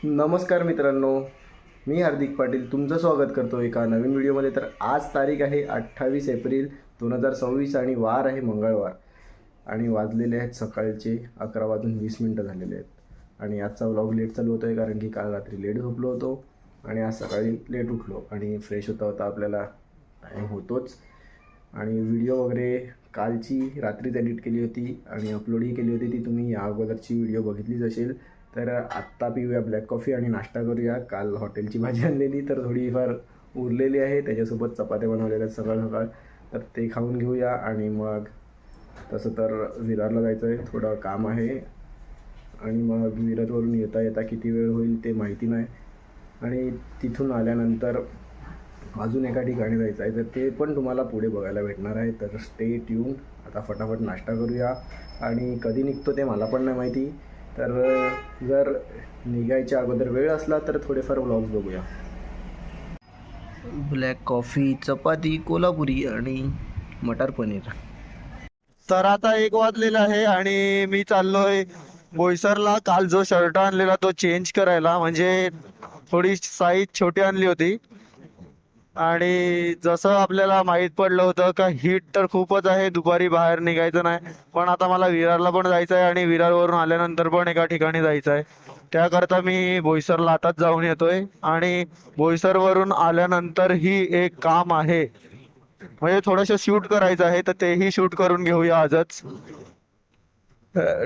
नमस्कार मित्रांनो, मी हार्दिक पाटील तुमचं स्वागत करतो एका नवीन व्हिडिओमध्ये. तर आज तारीख आहे 28 एप्रिल 2026 आणि वार आहे मंगळवार आणि वाजलेले आहेत सकाळचे 11:20 झालेले आहेत. आणि आजचा व्लॉग लेट चालू होतो आहे कारण की काल रात्री लेट झोपलो होतो आणि आज सकाळी लेट उठलो आणि फ्रेश होता आपल्याला टाईम होतोच. आणि व्हिडिओ वगैरे कालची रात्रीच एडिट केली होती आणि अपलोडही केली होती, ती तुम्ही या अगोदरची व्हिडिओ बघितलीच असेल. तर आत्ता पिऊया ब्लॅक कॉफी आणि नाश्ता करूया. काल हॉटेलची भाजी आणलेली तर थोडीफार उरलेली आहे, त्याच्यासोबत चपात्या बनवलेल्या आहेत सकाळ सकाळ, तर ते खाऊन घेऊया. आणि मग तसं तर विरारला जायचं आहे, थोडं काम आहे आणि मग विरारवरून येता येता किती वेळ होईल ते माहिती नाही. आणि तिथून आल्यानंतर अजून एका ठिकाणी जायचं आहे, तर ते पण तुम्हाला पुढे बघायला भेटणार आहे. तर स्टे ट्यून. आता फटाफट नाश्ता करूया आणि कधी निघतो ते मला पण नाही माहिती. तर जर निघायच्या अगोदर वेळ असला तर थोडेफार व्लॉग्स बघूया. ब्लॅक कॉफी, चपाती कोल्हापुरी आणि मटर पनीर. तर आता 1 वाजलेला आहे आणि मी चाललोय बोईसरला. काल जो शर्ट आणलेला तो चेंज करायला, म्हणजे थोडी साईज छोटी आणली होती. आणि जसं आपल्याला माहीत पडलं होतं का हीट तर खूपच आहे, दुपारी बाहेर निघायचं नाही. पण आता मला विरारला पण जायचं आहे आणि विरारवरून आल्यानंतर पण एका ठिकाणी जायचं आहे. त्याकरता मी बोईसरला आताच जाऊन येतोय. आणि बोईसरवरून आल्यानंतर ही एक काम आहे, म्हणजे थोडंसं शूट करायचं आहे, तर तेही शूट करून घेऊया आजच.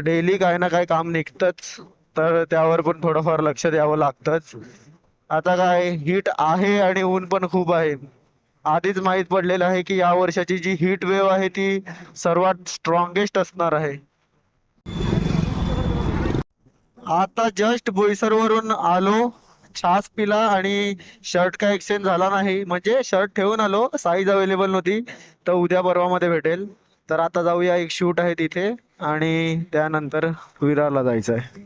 डेली काही ना काही काम निघतंच, तर त्यावर पण थोडंफार लक्ष द्यावं लागतंच. आता काय हीट आहे आणि ऊन पण खूप आहे. आधीच माहीत पडलेलं आहे की या वर्षाची जी हीट वेव्ह आहे ती सर्वात स्ट्रॉंगेस्ट असणार आहे. आता जस्ट बोईसरवरून आलो, छास पिला आणि शर्ट काय एक्सचेंज झाला नाही, म्हणजे शर्ट ठेवून आलो, साईज अवेलेबल नव्हती, तर उद्या परवामध्ये भेटेल. तर आता जाऊया, एक शूट आहे तिथे आणि त्यानंतर विरारला जायचं आहे.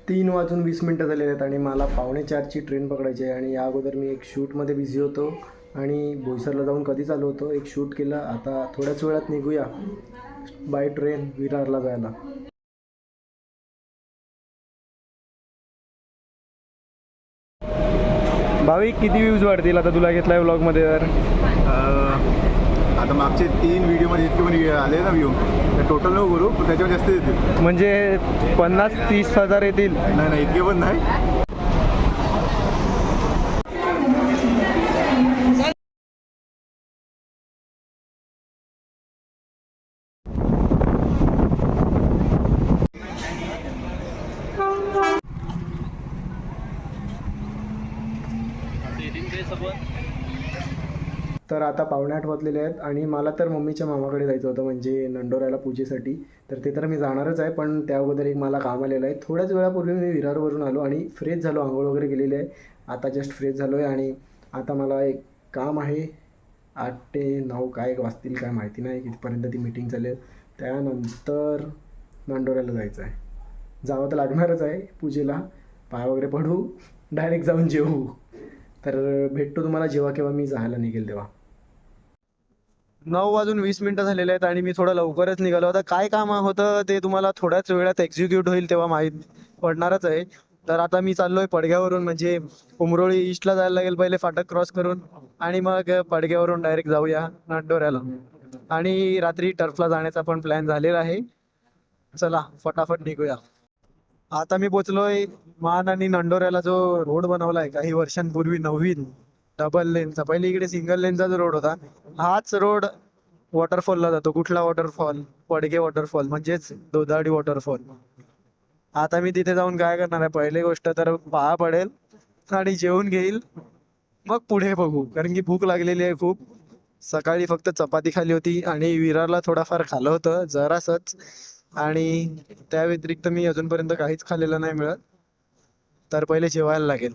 3:20 झालेले आहेत आणि मला 3:45ची ट्रेन पकडायची आहे. आणि या अगोदर मी एक शूटमध्ये बिझी होतो आणि बोईसरला जाऊन कधीच आलो होतो, एक शूट केलं. आता थोड्याच वेळात निघूया बाय ट्रेन विरारला जायला. भाविक, किती व्ह्यूज वाढतील आता तुला घेतलाय व्लॉगमध्ये? तर आता मागचे 3 व्हिडिओमध्ये इतके पण आले ना व्ह्यू, टोटल नको करू, पण त्याच्यावर जास्त येतील. म्हणजे 50-30 हजार येतील? नाही इतके पण नाही. तर आता 7:45 वाजलेले आहेत आणि मला तर मम्मीच्या मामाकडे जायचं होतं, म्हणजे नंडोराला पूजेसाठी. तर ते तर मी जाणारच आहे, पण त्या अगोदर एक मला काम आलेलं आहे. थोड्याच वेळापूर्वी मी विरारवरून आलो आणि फ्रेश झालो, आंघोळ वगैरे केलेली आहे. आता जस्ट फ्रेश झालो आहे आणि आता मला एक काम आहे. 8 ते 9 काय वाजतील काय माहिती नाही, कितीपर्यंत ती मीटिंग चालेल. त्यानंतर नंडोऱ्याला जायचं आहे. जावं तर लागणारच आहे पूजेला. पाय वगैरे पडू, डायरेक्ट जाऊन जेवू. तर भेटतो तुम्हाला जेव्हा केव्हा मी जायला निघेल तेव्हा. 9:20 झालेले आहेत आणि मी थोडं लवकरच निघालो. आता काय काम होतं ते तुम्हाला थोड्याच वेळात एक्झिक्यूट होईल तेव्हा माहीत पडणारच आहे. तर आता मी चाललोय पडग्यावरून, म्हणजे उमरोळी ईस्टला जायला लागेल पहिले फाटक क्रॉस करून, आणि मग पडग्यावरून डायरेक्ट जाऊया नांदोऱ्याला. आणि रात्री टर्फला जाण्याचा पण प्लॅन झालेला आहे. चला फटाफट निघूया. आता मी पोचलोय मान आणि नंडोऱ्याला. जो रोड बनवलाय काही वर्षांपूर्वी नवीन डबल लेनचा, पहिले इकडे सिंगल लेनचा जो रोड होता, हाच रोड वॉटरफॉलला जातो. कुठला वॉटरफॉल? पडगे वॉटरफॉल, म्हणजेच दोदाडी वॉटरफॉल. आता मी तिथे जाऊन काय करणार आहे, पहिली गोष्ट तर पाया पडेल आणि जेवून घेईल, मग पुढे बघू. कारण की भूक लागलेली आहे खूप. सकाळी फक्त चपाती खाली होती आणि विरारला थोडाफार खाल्लं होतं जरासच, आणि त्या व्यतिरिक्त मी अजूनपर्यंत काहीच खाल्लेलं नाही मिळत. तर पहिले जेवायला लागेल.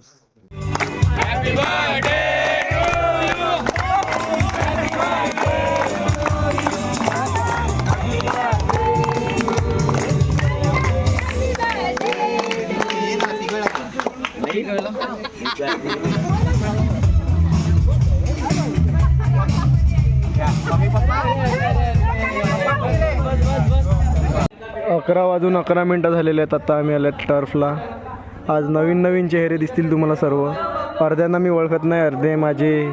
अकरा वाजून 11 मिनटं झालेले आहेत. आता आम्ही आले टर्फला आज नवीन नवीन चेहरे दिसतील तुम्हाला सर्व. अर्ध्यांना मी ओळखत नाही, अर्धे माझे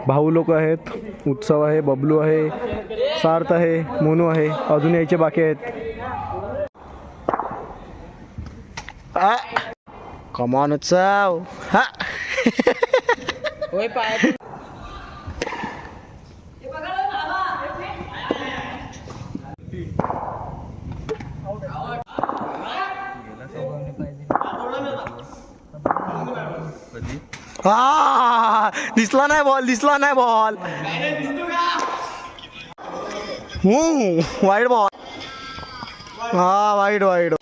भाऊ लोक आहेत. उत्सव आहे, बबलू आहे, सार्थ आहे, मोनू आहे, अजून यायचे बाकी आहेत. कमॉन उत्सव. हा दिसला नाही बॉल, दिसला नाही बॉल. Wide ball. हा वाईड वाईड.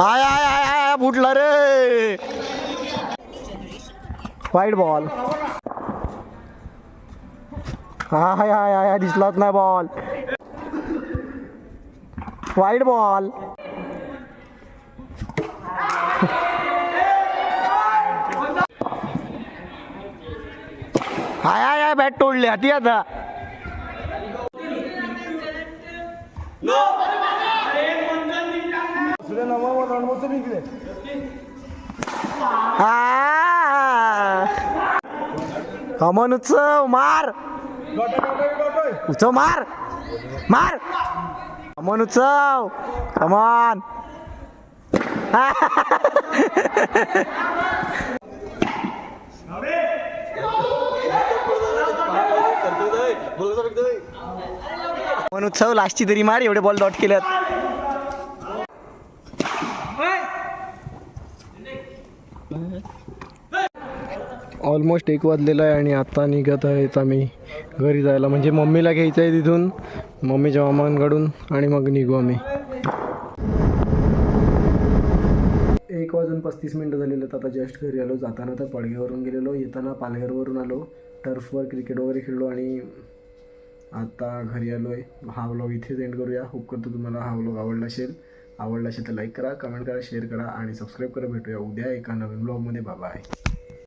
आय आय आय आय फुटला रे. Wide ball. हा हाय हाय हाय दिसलाच नाही बॉल. Wide ball. हाय हाय हाय बॅट तोडली हाती आता. कमॉन उत्सव मार. उत्सव मार मार. कमॉन उत्सव कमॉन. कमॉन उत्सव लास्टची तरी मार. एवढे बॉल डॉट केल्यात. ऑलमोस्ट 1 वाजलेला आहे आणि आता निघत आहेत आम्ही घरी जायला. म्हणजे मम्मीला घ्यायचं आहे तिथून, मम्मीच्या मामांकडून, आणि मग निघू आम्ही. 1:35 झालेलं. आता जस्ट घरी आलो. जाताना तर पडग्यावरून गेलेलो, येताना पालघरवरून आलो. टर्फवर क्रिकेट वगैरे खेळलो आणि आता घरी आलो आहे. हा व्लॉग इथेच एंड करूया. होप करतो तुम्हाला हा व्लॉग आवडला असेल तर लाईक करा, कमेंट करा, शेअर करा आणि सबस्क्राईब करा. भेटूया उद्या एका नवीन व्लॉगमध्ये. Bye bye.